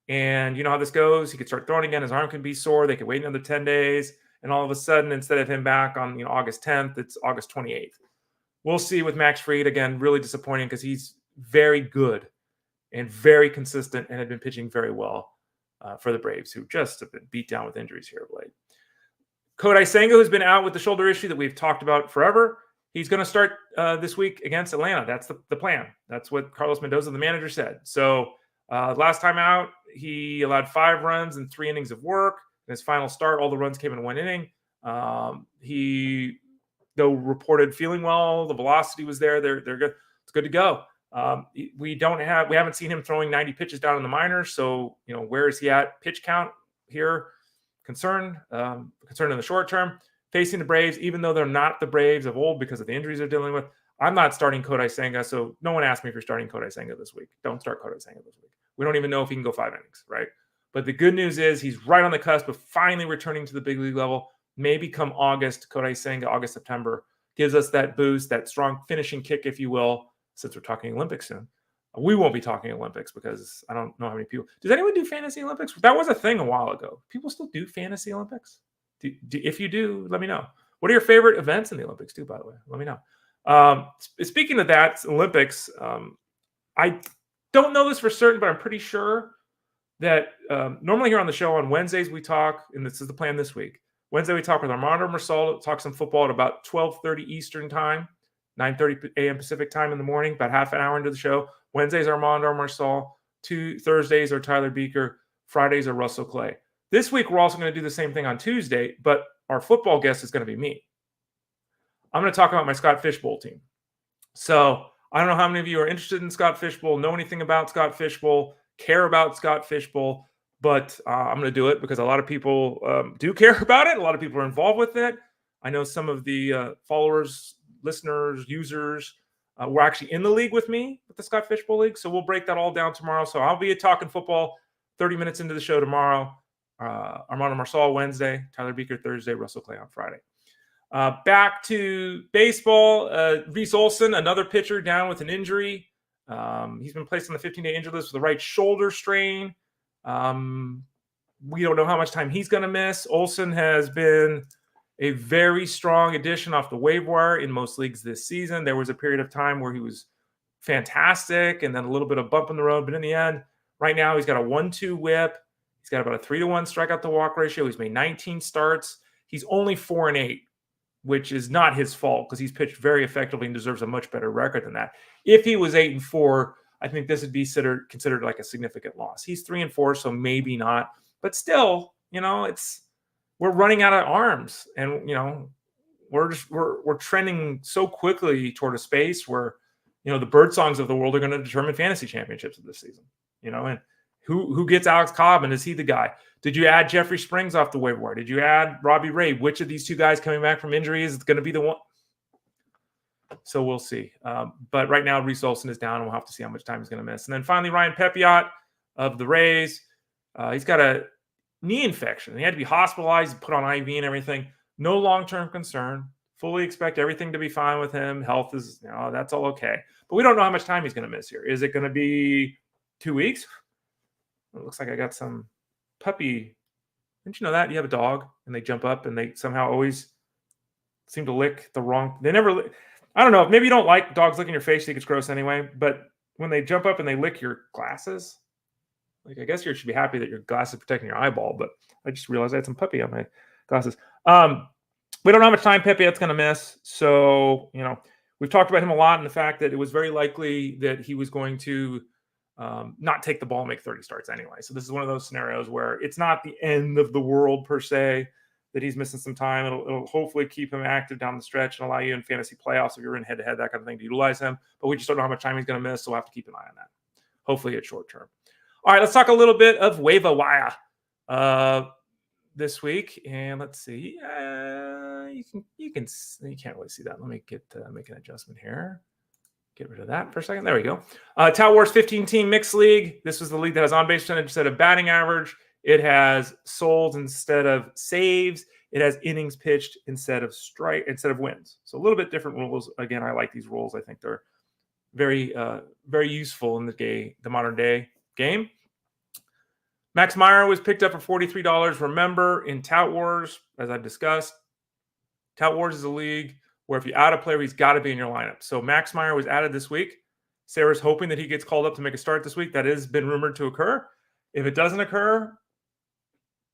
And you know how this goes. He could start throwing again. His arm can be sore. They could wait another 10 days. And all of a sudden, instead of him back on August 10th, it's August 28th. We'll see with Max Fried. Again, really disappointing because he's very good and very consistent and had been pitching very well for the Braves, who just have been beat down with injuries here of late. Kodai Senga, who's been out with the shoulder issue that we've talked about forever, he's going to start this week against Atlanta. That's the plan. That's what Carlos Mendoza, the manager, said. So last time out, he allowed 5 runs and 3 innings of work. In his final start, all the runs came in 1 inning. He, though, reported feeling well. The velocity was there. They're good. It's good to go. We haven't seen him throwing 90 pitches down in the minors. So, where is he at pitch count here? Concerned in the short term. Facing the Braves, even though they're not the Braves of old because of the injuries they're dealing with, I'm not starting Kodai Senga. So no one asked me if you're starting Kodai Senga this week. Don't start Kodai Senga this week. We don't even know if he can go 5 innings, right? But the good news is he's right on the cusp of finally returning to the big league level. Maybe come August, Kodai Senga, August, September, gives us that boost, that strong finishing kick, if you will, since we're talking Olympics soon. We won't be talking Olympics because I don't know how many people. Does anyone do fantasy Olympics? That was a thing a while ago. People still do fantasy Olympics? If you do, let me know. What are your favorite events in the Olympics too, by the way? Let me know. Speaking of that, Olympics, I don't know this for certain, but I'm pretty sure that normally here on the show on Wednesdays we talk, and this is the plan this week. Wednesday we talk with Armando Marsal, talk some football at about 12:30 Eastern time, 9:30 a.m. Pacific time in the morning, about half an hour into the show. Wednesdays are Armando Marsal. Thursdays are Tyler Beaker. Fridays are Russell Clay. This week we're also going to do the same thing on Tuesday, but our football guest is going to be me. I'm going to talk about my Scott Fishbowl team. So I don't know how many of you are interested in Scott Fishbowl, know anything about Scott Fishbowl, care about Scott Fishbowl, but I'm going to do it because a lot of people do care about it. A lot of people are involved with it. I know some of the followers, listeners, users were actually in the league with me with the Scott Fishbowl League. So we'll break that all down tomorrow. So I'll be talking football 30 minutes into the show tomorrow. Armando Marsal Wednesday, Tyler Beaker Thursday, Russell Clay on Friday. Back to baseball. Reese Olson, another pitcher down with an injury. He's been placed on the 15-day injury list with a right shoulder strain. We don't know how much time he's going to miss. Olson has been a very strong addition off the waiver wire in most leagues this season. There was a period of time where he was fantastic and then a little bit of bump in the road. But in the end, right now he's got a 1-2 whip. He's got about a 3-to-1 strikeout to walk ratio. He's made 19 starts. He's only 4-8, which is not his fault because he's pitched very effectively and deserves a much better record than that. If he was 8-4, I think this would be considered like a significant loss. He's 3-4, so maybe not. But still, we're running out of arms, and we're trending so quickly toward a space where the Birdsongs of the world are going to determine fantasy championships of this season. Who gets Alex Cobb, and is he the guy? Did you add Jeffrey Springs off the waiver wire? Did you add Robbie Ray? Which of these two guys coming back from injury is going to be the one? So we'll see. But right now, Reese Olson is down, and we'll have to see how much time he's going to miss. And then finally, Ryan Pepiot of the Rays. He's got a knee infection. He had to be hospitalized, put on IV and everything. No long-term concern. Fully expect everything to be fine with him. Health is, that's all okay. But we don't know how much time he's going to miss here. Is it going to be 2 weeks? It looks like I got some puppy. Didn't you know that? You have a dog, and they jump up, and they somehow always seem to lick the wrong. They never. I don't know. Maybe you don't like dogs licking your face. You think it's gross anyway. But when they jump up and they lick your glasses, like I guess you should be happy that your glasses are protecting your eyeball. But I just realized I had some puppy on my glasses. We don't know how much time Pepiot's going to miss. So, we've talked about him a lot and the fact that it was very likely that he was going to not take the ball and make 30 starts anyway. So this is one of those scenarios where it's not the end of the world per se that he's missing some time. It'll hopefully keep him active down the stretch and allow you in fantasy playoffs if you're in head-to-head, that kind of thing, to utilize him. But we just don't know how much time he's going to miss, so we'll have to keep an eye on that. Hopefully it's short term. All right, let's talk a little bit of waiver wire this week. And let's see. You can't really see that. Let me make an adjustment here. Get rid of that for a second. There we go. Tout Wars 15-team mixed league. This was the league that has on-base percentage instead of batting average. It has solds instead of saves. It has innings pitched instead of wins. So a little bit different rules. Again, I like these rules. I think they're very, very useful in the modern day game. Max Meyer was picked up for $43. Remember, in Tout Wars, as I've discussed, Tout Wars is a league where if you add a player, he's got to be in your lineup. So Max Meyer was added this week. Sarah's hoping that he gets called up to make a start this week. That has been rumored to occur. If it doesn't occur,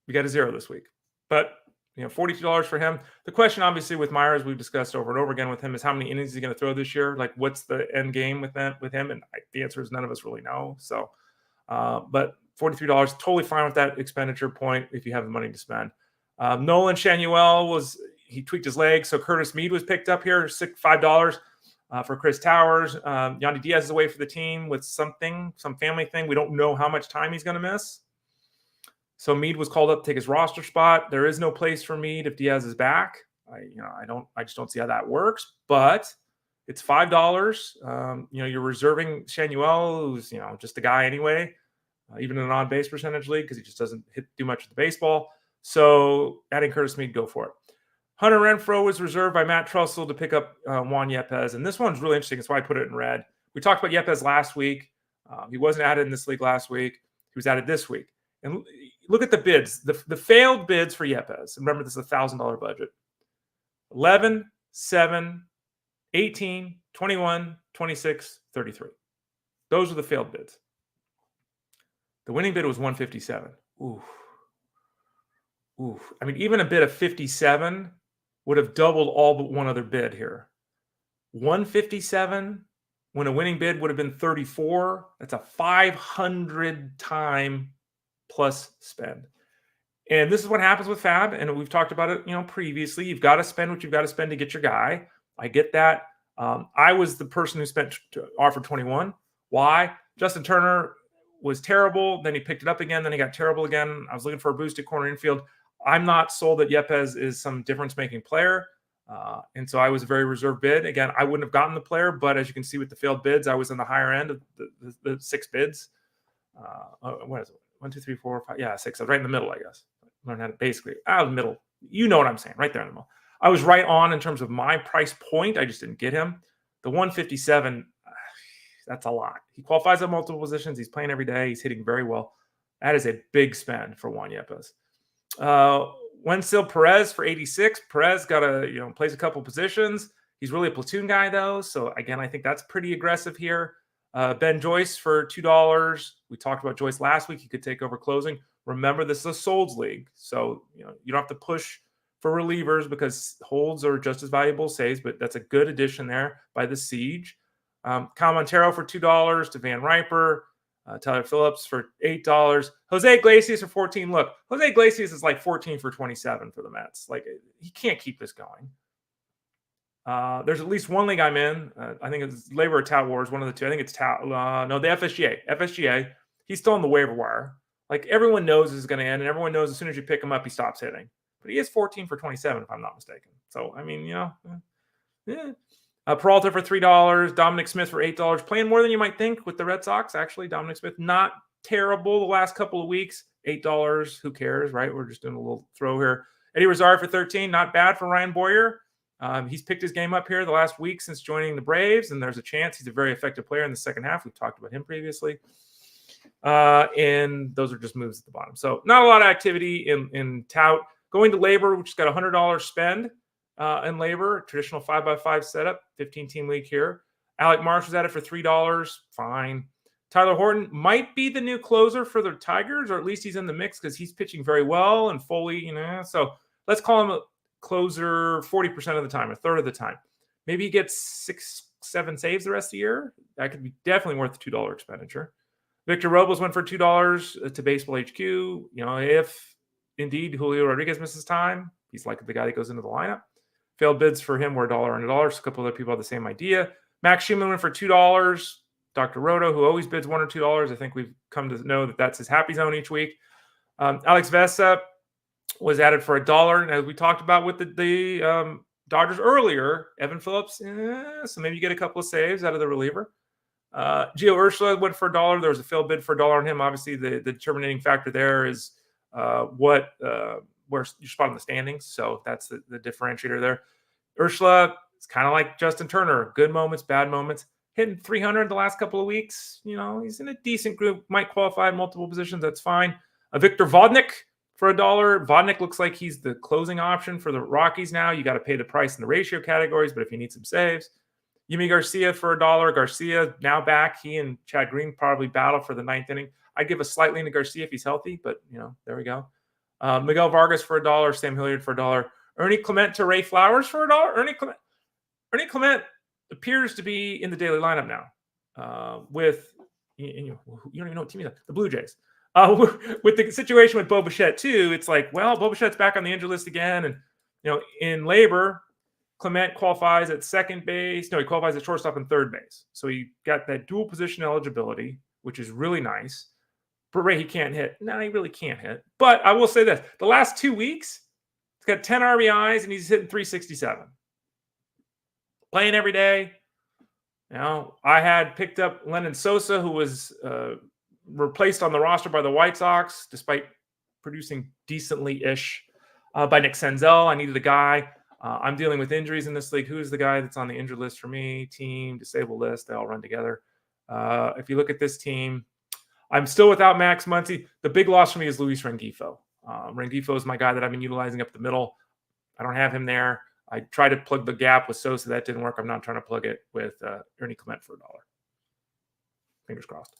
we got a zero this week. But $42 for him. The question, obviously, with Meyer, as we've discussed over and over again with him, is how many innings is he going to throw this year? Like, what's the end game with him? And the answer is none of us really know. So, but $43, totally fine with that expenditure point if you have the money to spend. Nolan Shanuel he tweaked his leg, so Curtis Mead was picked up here, $5 for Chris Towers. Yandy Diaz is away for the team with some family thing. We don't know how much time he's going to miss. So Mead was called up to take his roster spot. There is no place for Mead if Diaz is back. I just don't see how that works. But it's $5. You're reserving Shanuel, who's just a guy anyway, even in an on-base percentage league because he just doesn't do much with the baseball. So adding Curtis Mead, go for it. Hunter Renfroe was reserved by Matt Trussell to pick up Juan Yepez. And this one's really interesting. That's why I put it in red. We talked about Yepez last week. He wasn't added in this league last week. He was added this week. And look at the bids. The failed bids for Yepez. Remember, this is a $1,000 budget. 11, 7, 18, 21, 26, 33. Those are the failed bids. The winning bid was 157. Ooh. I mean, even a bid of 57 would have doubled all but one other bid here. 157 when a winning bid would have been 34. That's a 500 time plus spend. And this is what happens with FAAB. And we've talked about it, previously. You've got to spend what you've got to spend to get your guy. I get that. I was the person who offered 21. Why? Justin Turner was terrible. Then he picked it up again. Then he got terrible again. I was looking for a boost at corner infield. I'm not sold that Yepez is some difference-making player. And so I was a very reserved bid. Again, I wouldn't have gotten the player, but as you can see with the failed bids, I was in the higher end of the six bids. What is it? 1, 2, 3, 4, 5. Yeah, 6. I was right in the middle, I guess. Learned how to basically out of the middle. You know what I'm saying, right there in the middle. I was right on in terms of my price point. I just didn't get him. The 157, that's a lot. He qualifies at multiple positions. He's playing every day. He's hitting very well. That is a big spend for Juan Yepez. Wenzel Perez for 86. Perez plays a couple positions. He's really a platoon guy though. So again, I think that's pretty aggressive here. Ben Joyce for $2. We talked about Joyce last week. He could take over closing. Remember, this is a solds league. So, you don't have to push for relievers because holds are just as valuable as saves, but that's a good addition there by the Siege. Kyle Montero for $2 to Van Riper. Tyler Phillips for $8. Jose Iglesias for $14. Look, Jose Iglesias is like 14 for 27 for the Mets. Like, he can't keep this going. There's at least one league I'm in. I think it's LABR or Tout Wars, one of the two. I think it's Tout. No, the FSGA. FSGA. he's still on the waiver wire. Like everyone knows this is going to end, and everyone knows as soon as you pick him up, he stops hitting. But he is 14 for 27, if I'm not mistaken. So, I mean, yeah. Peralta for $3, Dominic Smith for $8, playing more than you might think with the Red Sox. Actually, Dominic Smith, not terrible the last couple of weeks. $8, who cares, right? We're just doing a little throw here. Eddie Rosario for 13, not bad for Ryan Boyer. He's picked his game up here the last week since joining the Braves, and there's a chance he's a very effective player in the second half. We've talked about him previously. And those are just moves at the bottom. So not a lot of activity in Tout. Going to LABR, which has got a $100 spend in LABR, traditional 5x5 setup, 15-team league here. Alec Marsh was at it for $3. Fine. Tyler Horton might be the new closer for the Tigers, or at least he's in the mix because he's pitching very well. And Foley, so let's call him a closer 40% of the time, a third of the time. Maybe he gets 6-7 saves the rest of the year. That could be definitely worth the $2 expenditure. Victor Robles went for $2 to Baseball HQ. If indeed Julio Rodriguez misses time, he's like the guy that goes into the lineup. Failed bids for him were $1 and $1. A couple other people had the same idea. Max Schumann went for $2. Dr. Roto, who always bids $1 or $2. I think we've come to know that that's his happy zone each week. Alex Vesa was added for $1. And as we talked about with the Dodgers earlier, Evan Phillips, so maybe you get a couple of saves out of the reliever. Gio Urshela went for $1. There was a failed bid for $1 on him. Obviously, the determining factor there is where you're spot in the standings. So that's the differentiator there. Urshela is kind of like Justin Turner. Good moments, bad moments. Hitting 300 the last couple of weeks. He's in a decent group. Might qualify in multiple positions. That's fine. Victor Vodnik for $1. Vodnik looks like he's the closing option for the Rockies now. You got to pay the price in the ratio categories, but if you need some saves. Yimi Garcia for $1. Garcia now back. He and Chad Green probably battle for the 9th inning. I'd give a slight lean to Garcia if he's healthy, but, there we go. Miguel Vargas for $1. Sam Hilliard for $1. Ernie Clement to Ray Flowers for $1. Ernie Clement appears to be in the daily lineup now with, you don't even know what team he's on, the Blue Jays. With the situation with Bo Bichette, too, it's like, well, Bo Bichette's back on the injured list again. And, in LABR, Clement qualifies at second base. No, he qualifies at shortstop and third base. So he got that dual position eligibility, which is really nice. But Ray, he can't hit. No, he really can't hit. But I will say this. The last 2 weeks, he's got 10 RBIs, and he's hitting 367. Playing every day. I had picked up Lennon Sosa, who was replaced on the roster by the White Sox, despite producing decently-ish by Nick Senzel. I needed a guy. I'm dealing with injuries in this league. Who is the guy that's on the injured list for me? Team, disabled list. They all run together. If you look at this team, I'm still without Max Muncy. The big loss for me is Luis Rengifo. Rengifo is my guy that I've been utilizing up the middle. I don't have him there. I tried to plug the gap with Sosa. That didn't work. I'm not trying to plug it with Ernie Clement for $1. Fingers crossed.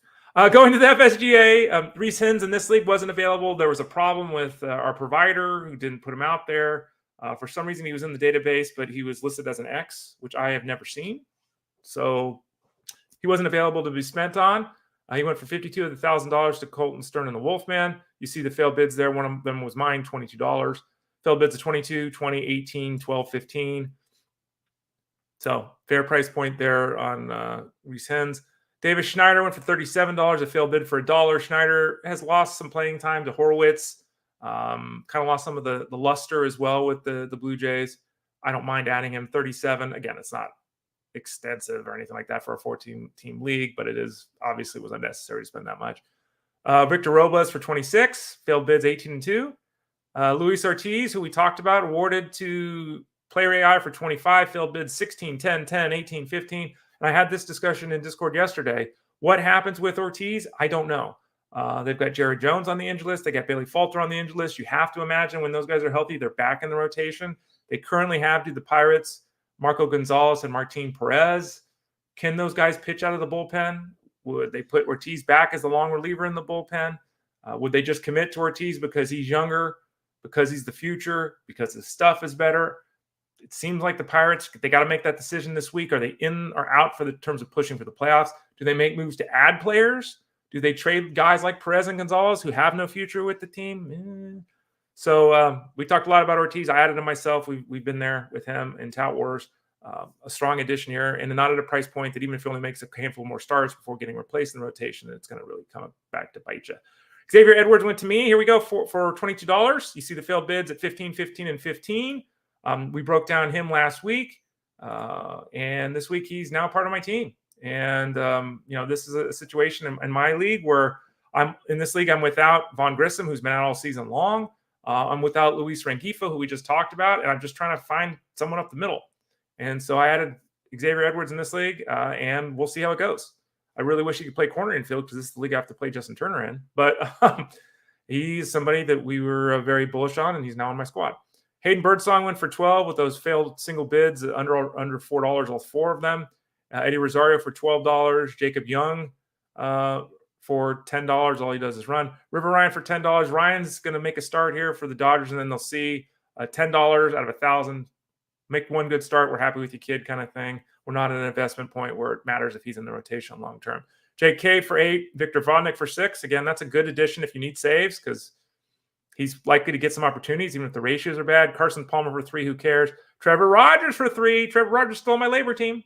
Going to the FSGA, Reese Hens in this league wasn't available. There was a problem with our provider who didn't put him out there. For some reason, he was in the database, but he was listed as an X, which I have never seen. So he wasn't available to be spent on. He went for $52 of the $1,000 to Colton Stern and the Wolfman. You see the failed bids there. One of them was mine, $22. Failed bids of 22, 20, 18, 12, 15. So fair price point there on Reese Hens. Davis Schneider went for $37. A failed bid for $1. Schneider has lost some playing time to Horowitz. Kind of lost some of the luster as well with the Blue Jays. I don't mind adding him. 37. Again, it's not extensive or anything like that for a 14-team league, but it is obviously was unnecessary to spend that much. Victor Robles for 26. Failed bids 18 and 2. Luis Ortiz, who we talked about, awarded to Player AI for 25. Failed bids 16, 10, 10, 18, 15. And I had this discussion in Discord yesterday. What happens with Ortiz? I don't know. They've got Jared Jones on the injured list. They got Bailey Falter on the injured list. You have to imagine when those guys are healthy, they're back in the rotation. They currently have the Pirates, Marco Gonzalez and Martin Perez. Can those guys pitch out of the bullpen? Would they put Ortiz back as the long reliever in the bullpen? Would they just commit to Ortiz because he's younger, because he's the future, because his stuff is better? It seems like the Pirates, they got to make that decision this week. Are they in or out for the terms of pushing for the playoffs? Do they make moves to add players? Do they trade guys like Perez and Gonzalez who have no future with the team? So we talked a lot about Ortiz. I added him myself. We've been there with him in Tout Wars. a strong addition here, and not at a price point that even if he only makes a handful more starts before getting replaced in the rotation, it's going to really come back to bite you. Xavier Edwards went to me. Here we go for $22. You see the failed bids at 15, 15, and 15. We broke down him last week, and this week he's now part of my team. And this is a situation in my league where I'm without Von Grissom, who's been out all season long. I'm without Luis Rengifo, who we just talked about, and I'm just trying to find someone up the middle. And so I added Xavier Edwards in this league, and we'll see how it goes. I really wish he could play corner infield because this is the league I have to play Justin Turner in. But he's somebody that we were very bullish on, and he's now on my squad. Hayden Birdsong went for 12 with those failed single bids under $4, all 4 of them. Eddie Rosario for $12. Jacob Young for $10. All he does is run. River Ryan for $10. Ryan's going to make a start here for the Dodgers, and then they'll see $10 out of 1,000. Make one good start. We're happy with you, kid, kind of thing. We're not at an investment point where it matters if he's in the rotation long term. JK for 8. Victor Vodnik for 6. Again, that's a good addition if you need saves because he's likely to get some opportunities, even if the ratios are bad. Carson Palmer for 3. Who cares? Trevor Rogers for 3. Trevor Rogers still on my labor team.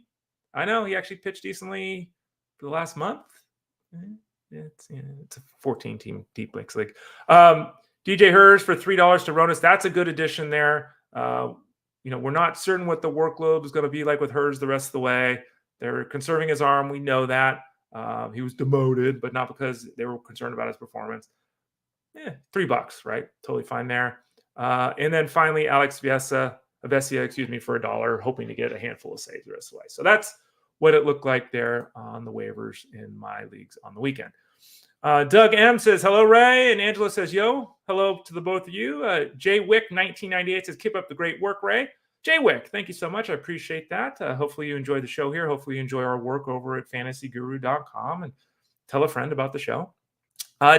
I know he actually pitched decently for the last month. It's a 14-team deep links league. DJ Hers for $3 to Ronas. That's a good addition there. We're not certain what the workload is going to be like with Hers the rest of the way. They're conserving his arm. We know that. He was demoted, but not because they were concerned about his performance. $3, right? Totally fine there. And then finally, Alex Vesia, for $1, hoping to get a handful of saves the rest of the way. So that's what it looked like there on the waivers in my leagues on the weekend. Doug M says, hello, Ray. And Angela says, yo, hello to the both of you. Jay Wick, 1998 says, keep up the great work, Ray. Jay Wick, thank you so much. I appreciate that. Hopefully you enjoy the show here. Hopefully you enjoy our work over at fantasyguru.com and tell a friend about the show.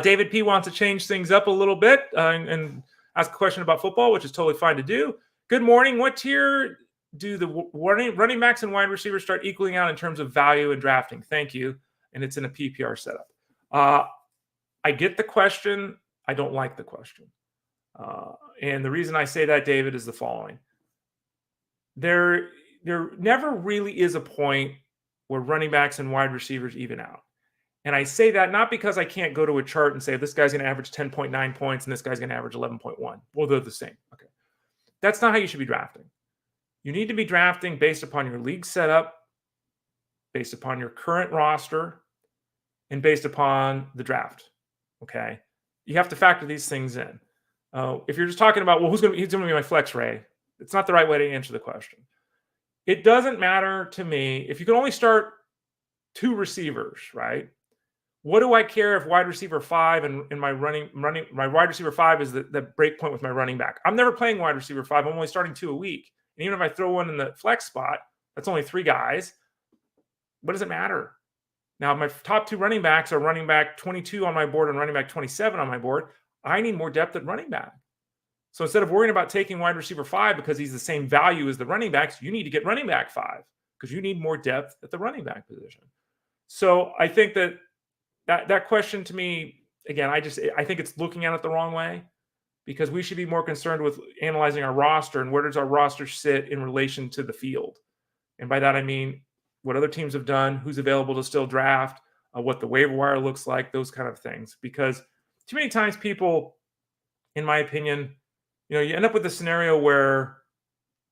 David P wants to change things up a little bit and ask a question about football, which is totally fine to do. Good morning. What tier do the running backs and wide receivers start equaling out in terms of value and drafting? Thank you. And it's in a PPR setup. I get the question. I don't like the question. And the reason I say that, David, is the following. There never really is a point where running backs and wide receivers even out. And I say that not because I can't go to a chart and say this guy's going to average 10.9 points and this guy's going to average 11.1. Well, they're the same. Okay. That's not how you should be drafting. You need to be drafting based upon your league setup, based upon your current roster, and based upon the draft. Okay. You have to factor these things in. If you're just talking about, well, he's going to be my flex, Ray, it's not the right way to answer the question. It doesn't matter to me if you can only start 2 receivers, right? What do I care if wide receiver 5 and my wide receiver 5 is the break point with my running back? I'm never playing wide receiver 5. I'm only starting 2 a week. And even if I throw one in the flex spot, that's only 3 guys. What does it matter? Now, my top 2 running backs are running back 22 on my board and running back 27 on my board. I need more depth at running back. So instead of worrying about taking wide receiver 5 because he's the same value as the running backs, you need to get running back 5 because you need more depth at the running back position. So I think that question to me, again, I think it's looking at it the wrong way because we should be more concerned with analyzing our roster and where does our roster sit in relation to the field. And by that, I mean what other teams have done, who's available to still draft, what the waiver wire looks like, those kind of things. Because too many times people, in my opinion, you end up with a scenario where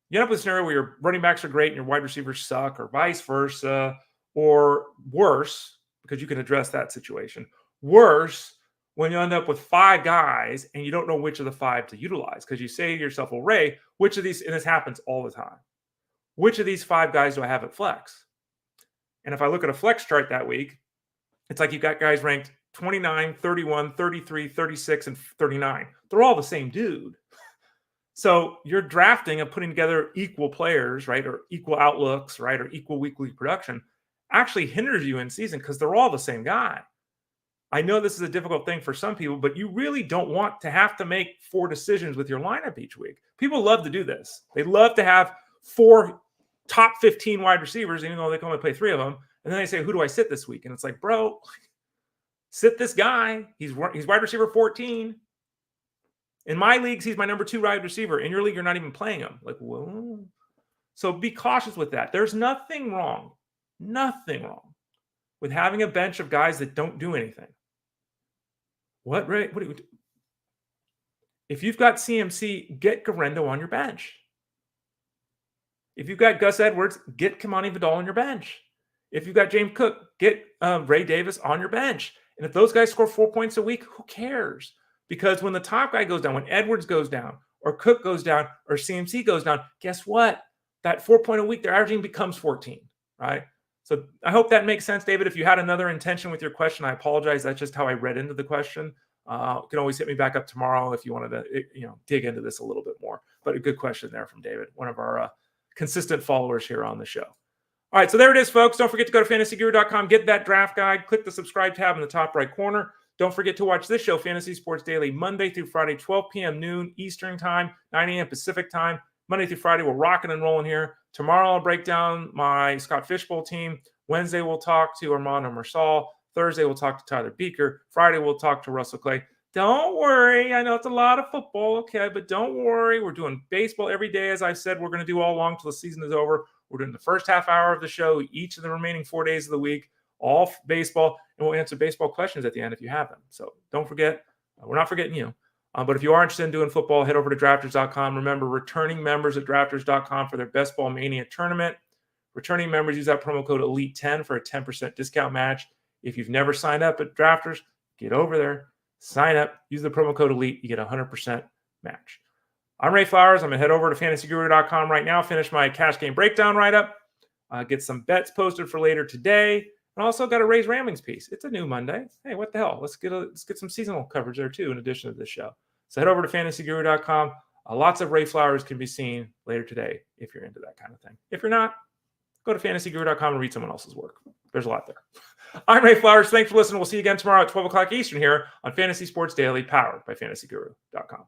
your running backs are great and your wide receivers suck, or vice versa, or worse, because you can address that situation. Worse, when you end up with 5 guys and you don't know which of the 5 to utilize, because you say to yourself, well, Ray, which of these, and this happens all the time, which of these 5 guys do I have at flex? And if I look at a flex chart that week, it's like you've got guys ranked 29, 31, 33, 36, and 39. They're all the same dude. So you're drafting and putting together equal players, right, or equal outlooks, right, or equal weekly production actually hinders you in season because they're all the same guy. I know this is a difficult thing for some people, but you really don't want to have to make 4 decisions with your lineup each week. People love to do this. They love to have 4 top 15 wide receivers, even though they can only play 3 of them. And then they say, who do I sit this week? And it's like, bro, sit this guy. He's wide receiver 14. In my leagues, he's my number 2 wide receiver. In your league, you're not even playing him. Like, whoa. So be cautious with that. There's nothing wrong with having a bench of guys that don't do anything. What do you do? If you've got CMC, get Garendo on your bench. If you've got Gus Edwards, get Kamani Vidal on your bench. If you've got James Cook, get Ray Davis on your bench. And if those guys score 4 points a week, who cares? Because when the top guy goes down, when Edwards goes down, or Cook goes down, or CMC goes down, guess what? That 4 point a week they're averaging becomes 14, right? So I hope that makes sense, David. If you had another intention with your question, I apologize. That's just how I read into the question. You can always hit me back up tomorrow if you wanted to, dig into this a little bit more. But a good question there from David, one of our consistent followers here on the show. All right, so there it is, folks. Don't forget to go to fantasyguru.com, get that draft guide, click the subscribe tab in the top right corner. Don't forget to watch this show, Fantasy Sports Daily, Monday through Friday, 12 p.m. noon Eastern Time, 9 a.m. Pacific Time. Monday through Friday, we're rocking and rolling here. Tomorrow, I'll break down my Scott Fishbowl team. Wednesday, we'll talk to Armando Marsal. Thursday, we'll talk to Tyler Beaker. Friday, we'll talk to Russell Clay. Don't worry. I know it's a lot of football, okay, but don't worry. We're doing baseball every day, as I said. We're going to do all along till the season is over. We're doing the first half hour of the show each of the remaining 4 days of the week, all baseball, and we'll answer baseball questions at the end if you have them. So don't forget, we're not forgetting you. But if you are interested in doing football, head over to drafters.com. Remember, returning members at drafters.com for their Best Ball Mania tournament. Returning members use that promo code ELITE10 for a 10% discount match. If you've never signed up at Drafters, get over there, sign up, use the promo code ELITE, you get a 100% match. I'm Ray Flowers. I'm going to head over to fantasyguru.com right now, finish my cash game breakdown write-up, get some bets posted for later today, and also got a Rays Ramblings piece. It's a new Monday. Hey, what the hell? Let's get some seasonal coverage there too, in addition to this show. So head over to fantasyguru.com. Lots of Ray Flowers can be seen later today if you're into that kind of thing. If you're not, go to fantasyguru.com and read someone else's work. There's a lot there. I'm Ray Flowers. Thanks for listening. We'll see you again tomorrow at 12 o'clock Eastern here on Fantasy Sports Daily, powered by fantasyguru.com.